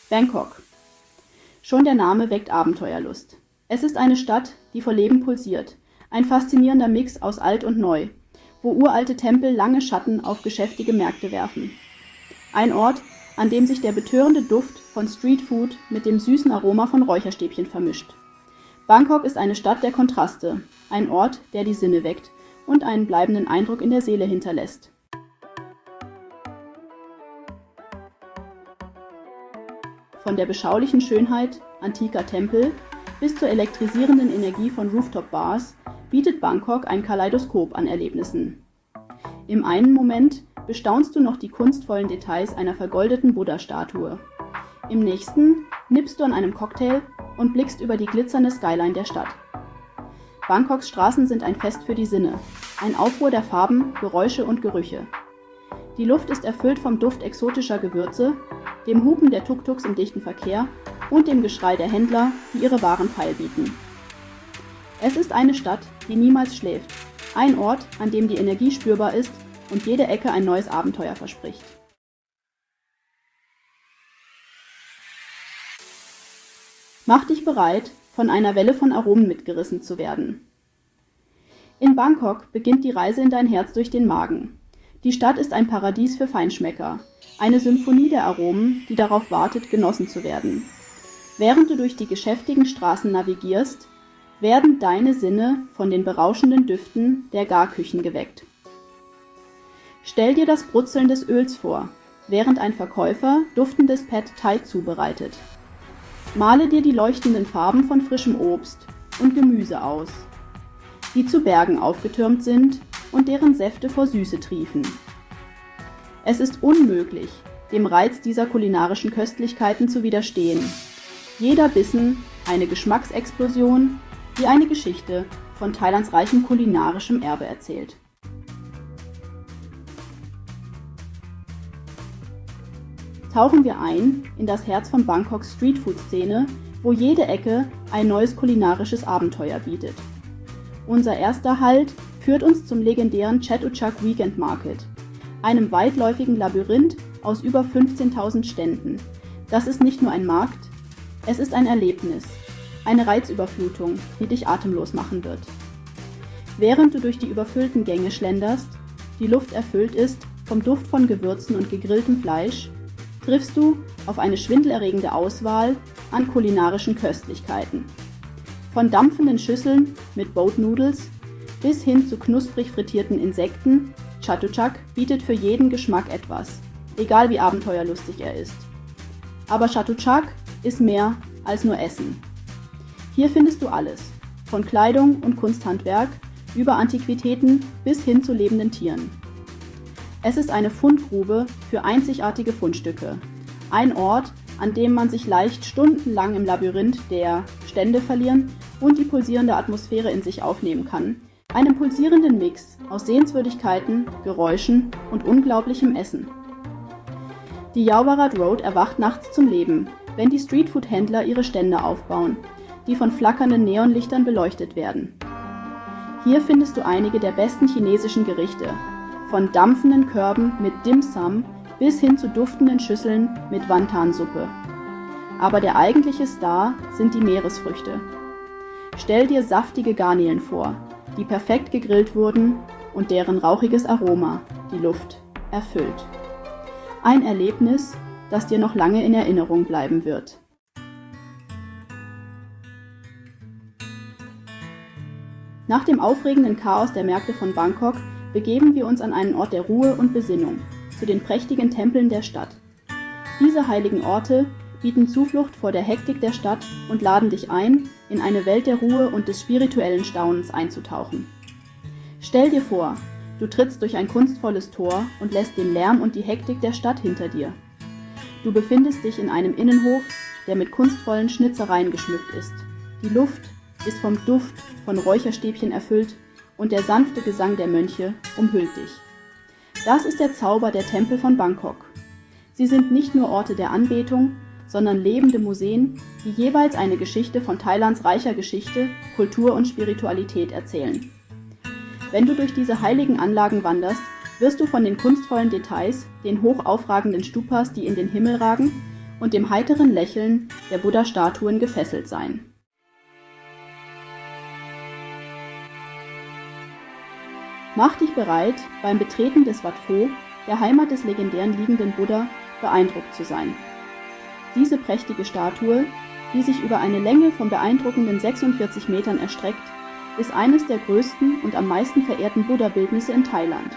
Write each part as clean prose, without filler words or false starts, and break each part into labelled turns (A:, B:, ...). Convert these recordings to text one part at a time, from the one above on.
A: Bangkok. Schon der Name weckt Abenteuerlust. Es ist eine Stadt, die vor Leben pulsiert. Ein faszinierender Mix aus alt und neu, wo uralte Tempel lange Schatten auf geschäftige Märkte werfen. Ein Ort, an dem sich der betörende Duft von Streetfood mit dem süßen Aroma von Räucherstäbchen vermischt. Bangkok ist eine Stadt der Kontraste, ein Ort, der die Sinne weckt und einen bleibenden Eindruck in der Seele hinterlässt. Von der beschaulichen Schönheit antiker Tempel bis zur elektrisierenden Energie von Rooftop-Bars bietet Bangkok ein Kaleidoskop an Erlebnissen. Im einen Moment bestaunst du noch die kunstvollen Details einer vergoldeten Buddha-Statue. Im nächsten nippst du an einem Cocktail und blickst über die glitzernde Skyline der Stadt. Bangkoks Straßen sind ein Fest für die Sinne, ein Aufruhr der Farben, Geräusche und Gerüche. Die Luft ist erfüllt vom Duft exotischer Gewürze, dem Hupen der Tuk-Tuks im dichten Verkehr und dem Geschrei der Händler, die ihre Waren feilbieten. Es ist eine Stadt, die niemals schläft, ein Ort, an dem die Energie spürbar ist und jede Ecke ein neues Abenteuer verspricht. Mach dich bereit, von einer Welle von Aromen mitgerissen zu werden. In Bangkok beginnt die Reise in dein Herz durch den Magen. Die Stadt ist ein Paradies für Feinschmecker, eine Symphonie der Aromen, die darauf wartet, genossen zu werden. Während du durch die geschäftigen Straßen navigierst, werden deine Sinne von den berauschenden Düften der Garküchen geweckt. Stell dir das Brutzeln des Öls vor, während ein Verkäufer duftendes Pad Thai zubereitet. Male dir die leuchtenden Farben von frischem Obst und Gemüse aus, die zu Bergen aufgetürmt sind und deren Säfte vor Süße triefen. Es ist unmöglich, dem Reiz dieser kulinarischen Köstlichkeiten zu widerstehen. Jeder Bissen eine Geschmacksexplosion, die eine Geschichte von Thailands reichem kulinarischem Erbe erzählt. Tauchen wir ein in das Herz von Bangkoks Streetfood-Szene, wo jede Ecke ein neues kulinarisches Abenteuer bietet. Unser erster Halt führt uns zum legendären Chatuchak Weekend Market, einem weitläufigen Labyrinth aus über 15.000 Ständen. Das ist nicht nur ein Markt, es ist ein Erlebnis, eine Reizüberflutung, die dich atemlos machen wird. Während du durch die überfüllten Gänge schlenderst, die Luft erfüllt ist vom Duft von Gewürzen und gegrilltem Fleisch, triffst du auf eine schwindelerregende Auswahl an kulinarischen Köstlichkeiten. Von dampfenden Schüsseln mit Boat Noodles bis hin zu knusprig frittierten Insekten, Chatuchak bietet für jeden Geschmack etwas, egal wie abenteuerlustig er ist. Aber Chatuchak ist mehr als nur Essen. Hier findest du alles, von Kleidung und Kunsthandwerk über Antiquitäten bis hin zu lebenden Tieren. Es ist eine Fundgrube für einzigartige Fundstücke, ein Ort, an dem man sich leicht stundenlang im Labyrinth der Stände verlieren und die pulsierende Atmosphäre in sich aufnehmen kann, einem pulsierenden Mix aus Sehenswürdigkeiten, Geräuschen und unglaublichem Essen. Die Yaowarat Road erwacht nachts zum Leben, wenn die Streetfood-Händler ihre Stände aufbauen, die von flackernden Neonlichtern beleuchtet werden. Hier findest du einige der besten chinesischen Gerichte, von dampfenden Körben mit Dim Sum bis hin zu duftenden Schüsseln mit Wantan-Suppe. Aber der eigentliche Star sind die Meeresfrüchte. Stell dir saftige Garnelen vor, die perfekt gegrillt wurden und deren rauchiges Aroma die Luft erfüllt. Ein Erlebnis, das dir noch lange in Erinnerung bleiben wird. Nach dem aufregenden Chaos der Märkte von Bangkok begeben wir uns an einen Ort der Ruhe und Besinnung, zu den prächtigen Tempeln der Stadt. Diese heiligen Orte bieten Zuflucht vor der Hektik der Stadt und laden dich ein, in eine Welt der Ruhe und des spirituellen Staunens einzutauchen. Stell dir vor, du trittst durch ein kunstvolles Tor und lässt den Lärm und die Hektik der Stadt hinter dir. Du befindest dich in einem Innenhof, der mit kunstvollen Schnitzereien geschmückt ist. Die Luft ist vom Duft von Räucherstäbchen erfüllt und der sanfte Gesang der Mönche umhüllt dich. Das ist der Zauber der Tempel von Bangkok. Sie sind nicht nur Orte der Anbetung, sondern lebende Museen, die jeweils eine Geschichte von Thailands reicher Geschichte, Kultur und Spiritualität erzählen. Wenn du durch diese heiligen Anlagen wanderst, wirst du von den kunstvollen Details, den hoch aufragenden Stupas, die in den Himmel ragen, und dem heiteren Lächeln der Buddha-Statuen gefesselt sein. Mach dich bereit, beim Betreten des Wat Pho, der Heimat des legendären liegenden Buddha, beeindruckt zu sein. Diese prächtige Statue, die sich über eine Länge von beeindruckenden 46 Metern erstreckt, ist eines der größten und am meisten verehrten Buddha-Bildnisse in Thailand.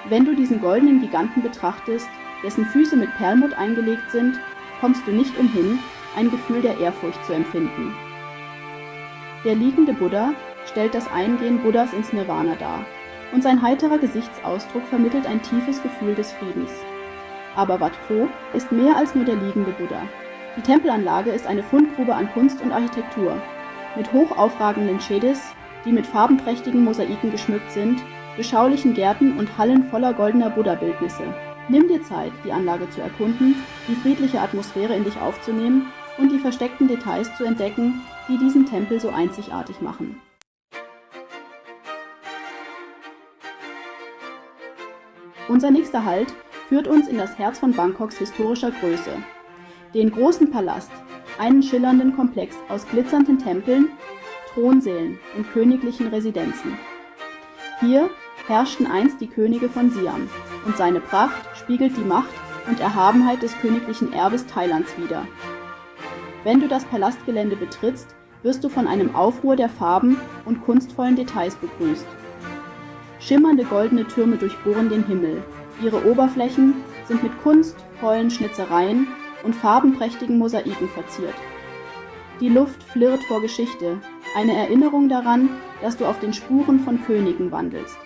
A: Wenn du diesen goldenen Giganten betrachtest, dessen Füße mit Perlmutt eingelegt sind, kommst du nicht umhin, ein Gefühl der Ehrfurcht zu empfinden. Der liegende Buddha stellt das Eingehen Buddhas ins Nirvana dar, und sein heiterer Gesichtsausdruck vermittelt ein tiefes Gefühl des Friedens. Aber Wat Pho ist mehr als nur der liegende Buddha. Die Tempelanlage ist eine Fundgrube an Kunst und Architektur, mit hoch aufragenden Chedis, die mit farbenprächtigen Mosaiken geschmückt sind, beschaulichen Gärten und Hallen voller goldener Buddha-Bildnisse. Nimm dir Zeit, die Anlage zu erkunden, die friedliche Atmosphäre in dich aufzunehmen und die versteckten Details zu entdecken, die diesen Tempel so einzigartig machen. Unser nächster Halt führt uns in das Herz von Bangkoks historischer Größe, den großen Palast, einen schillernden Komplex aus glitzernden Tempeln, Thronsälen und königlichen Residenzen. Hier herrschten einst die Könige von Siam, und seine Pracht spiegelt die Macht und Erhabenheit des königlichen Erbes Thailands wider. Wenn du das Palastgelände betrittst, wirst du von einem Aufruhr der Farben und kunstvollen Details begrüßt. Schimmernde goldene Türme durchbohren den Himmel. Ihre Oberflächen sind mit kunstvollen Schnitzereien und farbenprächtigen Mosaiken verziert. Die Luft flirrt vor Geschichte, eine Erinnerung daran, dass du auf den Spuren von Königen wandelst.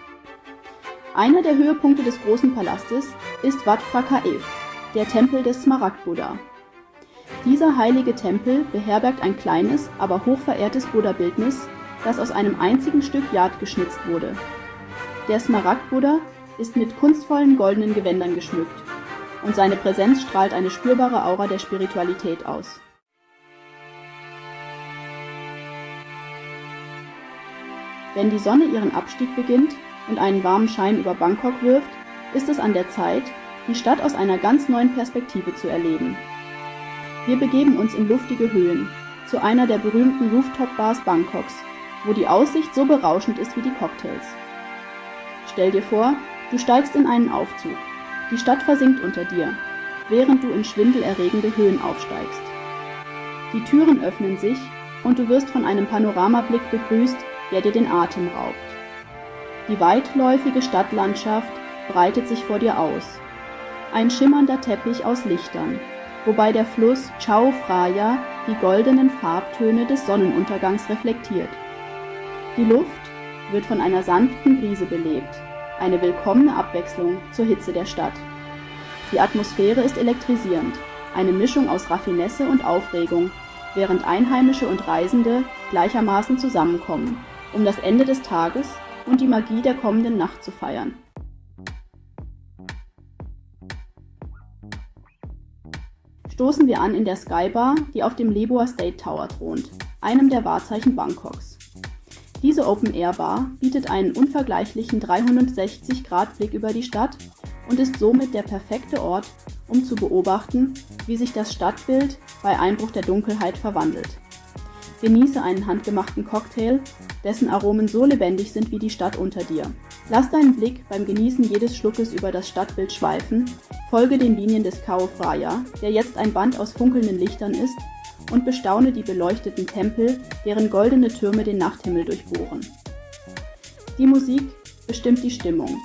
A: Einer der Höhepunkte des großen Palastes ist Wat Phra Kaew, der Tempel des Smaragd-Buddha. Dieser heilige Tempel beherbergt ein kleines, aber hochverehrtes Buddha-Bildnis, das aus einem einzigen Stück Jad geschnitzt wurde. Der Smaragd-Buddha ist mit kunstvollen goldenen Gewändern geschmückt und seine Präsenz strahlt eine spürbare Aura der Spiritualität aus. Wenn die Sonne ihren Abstieg beginnt und einen warmen Schein über Bangkok wirft, ist es an der Zeit, die Stadt aus einer ganz neuen Perspektive zu erleben. Wir begeben uns in luftige Höhen, zu einer der berühmten Rooftop-Bars Bangkoks, wo die Aussicht so berauschend ist wie die Cocktails. Stell dir vor, du steigst in einen Aufzug. Die Stadt versinkt unter dir, während du in schwindelerregende Höhen aufsteigst. Die Türen öffnen sich und du wirst von einem Panoramablick begrüßt, der dir den Atem raubt. Die weitläufige Stadtlandschaft breitet sich vor dir aus. Ein schimmernder Teppich aus Lichtern, wobei der Fluss Chao Phraya die goldenen Farbtöne des Sonnenuntergangs reflektiert. Die Luft wird von einer sanften Brise belebt, eine willkommene Abwechslung zur Hitze der Stadt. Die Atmosphäre ist elektrisierend, eine Mischung aus Raffinesse und Aufregung, während Einheimische und Reisende gleichermaßen zusammenkommen, um das Ende des Tages und die Magie der kommenden Nacht zu feiern. Stoßen wir an in der Skybar, die auf dem Leboa State Tower thront, einem der Wahrzeichen Bangkoks. Diese Open-Air-Bar bietet einen unvergleichlichen 360-Grad-Blick über die Stadt und ist somit der perfekte Ort, um zu beobachten, wie sich das Stadtbild bei Einbruch der Dunkelheit verwandelt. Genieße einen handgemachten Cocktail, dessen Aromen so lebendig sind wie die Stadt unter dir. Lass deinen Blick beim Genießen jedes Schluckes über das Stadtbild schweifen, folge den Linien des Chao Phraya, der jetzt ein Band aus funkelnden Lichtern ist, und bestaune die beleuchteten Tempel, deren goldene Türme den Nachthimmel durchbohren. Die Musik bestimmt die Stimmung.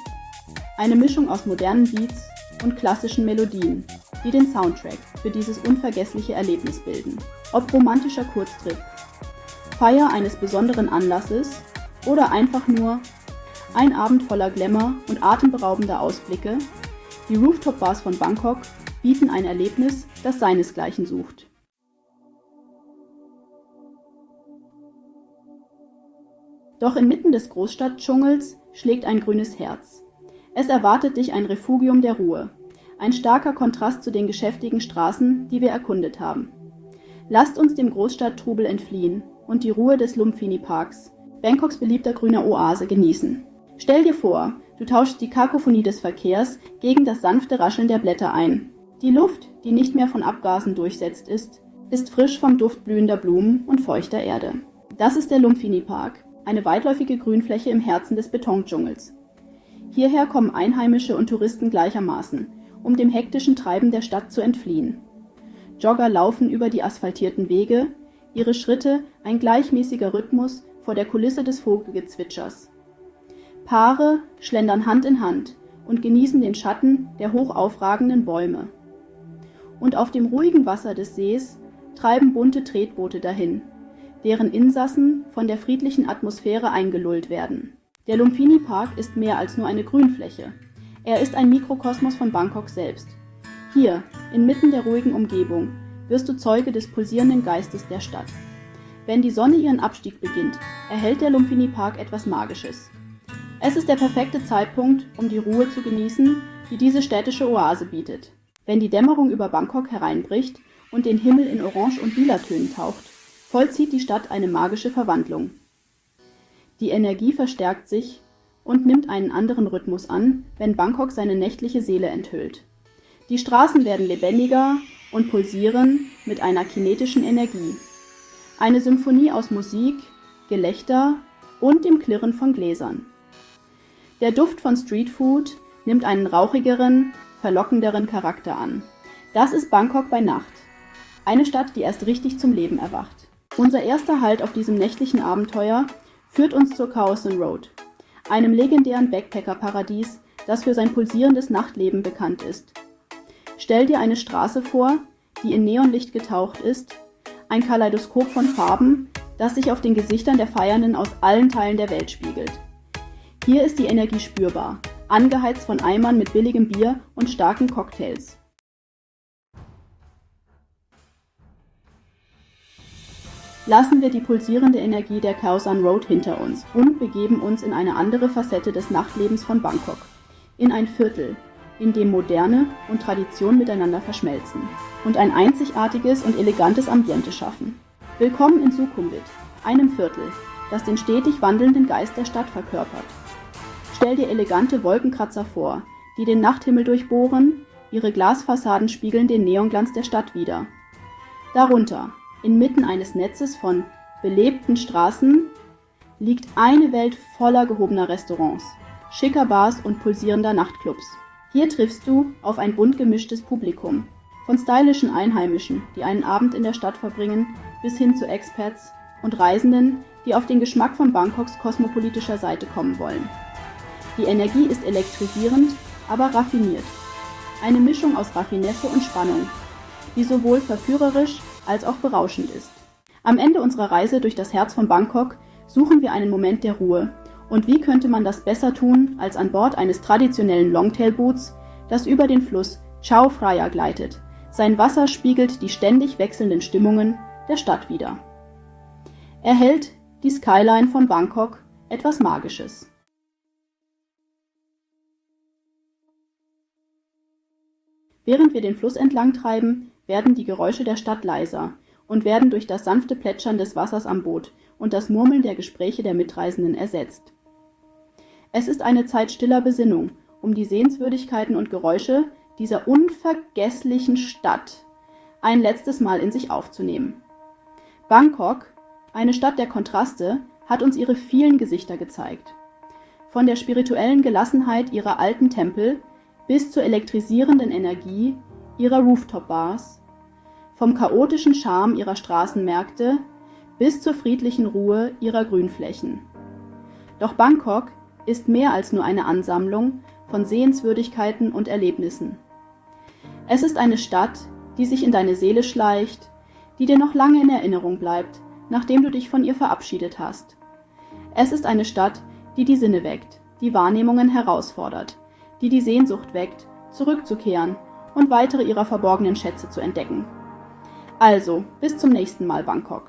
A: Eine Mischung aus modernen Beats und klassischen Melodien, die den Soundtrack für dieses unvergessliche Erlebnis bilden. Ob romantischer Kurztrip, Feier eines besonderen Anlasses oder einfach nur ein Abend voller Glamour und atemberaubender Ausblicke, die Rooftop-Bars von Bangkok bieten ein Erlebnis, das seinesgleichen sucht. Doch inmitten des Großstadtdschungels schlägt ein grünes Herz. Es erwartet dich ein Refugium der Ruhe, ein starker Kontrast zu den geschäftigen Straßen, die wir erkundet haben. Lasst uns dem Großstadttrubel entfliehen und die Ruhe des Lumpini Parks, Bangkoks beliebter grüner Oase, genießen. Stell dir vor, du tauschst die Kakophonie des Verkehrs gegen das sanfte Rascheln der Blätter ein. Die Luft, die nicht mehr von Abgasen durchsetzt ist frisch vom Duft blühender Blumen und feuchter Erde. Das ist der Lumpini Park, eine weitläufige Grünfläche im Herzen des Betondschungels. Hierher kommen Einheimische und Touristen gleichermaßen, um dem hektischen Treiben der Stadt zu entfliehen. Jogger laufen über die asphaltierten Wege, ihre Schritte ein gleichmäßiger Rhythmus vor der Kulisse des Vogelgezwitschers. Paare schlendern Hand in Hand und genießen den Schatten der hoch aufragenden Bäume. Und auf dem ruhigen Wasser des Sees treiben bunte Tretboote dahin, deren Insassen von der friedlichen Atmosphäre eingelullt werden. Der Lumpini Park ist mehr als nur eine Grünfläche. Er ist ein Mikrokosmos von Bangkok selbst. Hier, inmitten der ruhigen Umgebung, wirst du Zeuge des pulsierenden Geistes der Stadt. Wenn die Sonne ihren Abstieg beginnt, erhält der Lumpini Park etwas Magisches. Es ist der perfekte Zeitpunkt, um die Ruhe zu genießen, die diese städtische Oase bietet. Wenn die Dämmerung über Bangkok hereinbricht und den Himmel in Orange- und Lilatönen taucht, vollzieht die Stadt eine magische Verwandlung. Die Energie verstärkt sich und nimmt einen anderen Rhythmus an, wenn Bangkok seine nächtliche Seele enthüllt. Die Straßen werden lebendiger und pulsieren mit einer kinetischen Energie. Eine Symphonie aus Musik, Gelächter und dem Klirren von Gläsern. Der Duft von Streetfood nimmt einen rauchigeren, verlockenderen Charakter an. Das ist Bangkok bei Nacht. Eine Stadt, die erst richtig zum Leben erwacht. Unser erster Halt auf diesem nächtlichen Abenteuer führt uns zur Khao San Road, einem legendären Backpacker-Paradies, das für sein pulsierendes Nachtleben bekannt ist. Stell dir eine Straße vor, die in Neonlicht getaucht ist, ein Kaleidoskop von Farben, das sich auf den Gesichtern der Feiernden aus allen Teilen der Welt spiegelt. Hier ist die Energie spürbar, angeheizt von Eimern mit billigem Bier und starken Cocktails. Lassen wir die pulsierende Energie der Khao San Road hinter uns und begeben uns in eine andere Facette des Nachtlebens von Bangkok, in ein Viertel, in dem Moderne und Tradition miteinander verschmelzen und ein einzigartiges und elegantes Ambiente schaffen. Willkommen in Sukhumvit, einem Viertel, das den stetig wandelnden Geist der Stadt verkörpert. Stell dir elegante Wolkenkratzer vor, die den Nachthimmel durchbohren, ihre Glasfassaden spiegeln den Neonglanz der Stadt wider. Darunter, inmitten eines Netzes von belebten Straßen, liegt eine Welt voller gehobener Restaurants, schicker Bars und pulsierender Nachtclubs. Hier triffst du auf ein bunt gemischtes Publikum, von stylischen Einheimischen, die einen Abend in der Stadt verbringen, bis hin zu Expats und Reisenden, die auf den Geschmack von Bangkoks kosmopolitischer Seite kommen wollen. Die Energie ist elektrisierend, aber raffiniert. Eine Mischung aus Raffinesse und Spannung, die sowohl verführerisch als auch berauschend ist. Am Ende unserer Reise durch das Herz von Bangkok suchen wir einen Moment der Ruhe. Und wie könnte man das besser tun, als an Bord eines traditionellen Longtail-Boots, das über den Fluss Chao Phraya gleitet. Sein Wasser spiegelt die ständig wechselnden Stimmungen der Stadt wider. Erhält die Skyline von Bangkok etwas Magisches. Während wir den Fluss entlang treiben, werden die Geräusche der Stadt leiser und werden durch das sanfte Plätschern des Wassers am Boot und das Murmeln der Gespräche der Mitreisenden ersetzt. Es ist eine Zeit stiller Besinnung, um die Sehenswürdigkeiten und Geräusche dieser unvergesslichen Stadt ein letztes Mal in sich aufzunehmen. Bangkok, eine Stadt der Kontraste, hat uns ihre vielen Gesichter gezeigt. Von der spirituellen Gelassenheit ihrer alten Tempel bis zur elektrisierenden Energie ihrer Rooftop-Bars, vom chaotischen Charme ihrer Straßenmärkte bis zur friedlichen Ruhe ihrer Grünflächen. Doch Bangkok ist mehr als nur eine Ansammlung von Sehenswürdigkeiten und Erlebnissen. Es ist eine Stadt, die sich in deine Seele schleicht, die dir noch lange in Erinnerung bleibt, nachdem du dich von ihr verabschiedet hast. Es ist eine Stadt, die die Sinne weckt, die Wahrnehmungen herausfordert, die Sehnsucht weckt, zurückzukehren und weitere ihrer verborgenen Schätze zu entdecken. Also, bis zum nächsten Mal, Bangkok.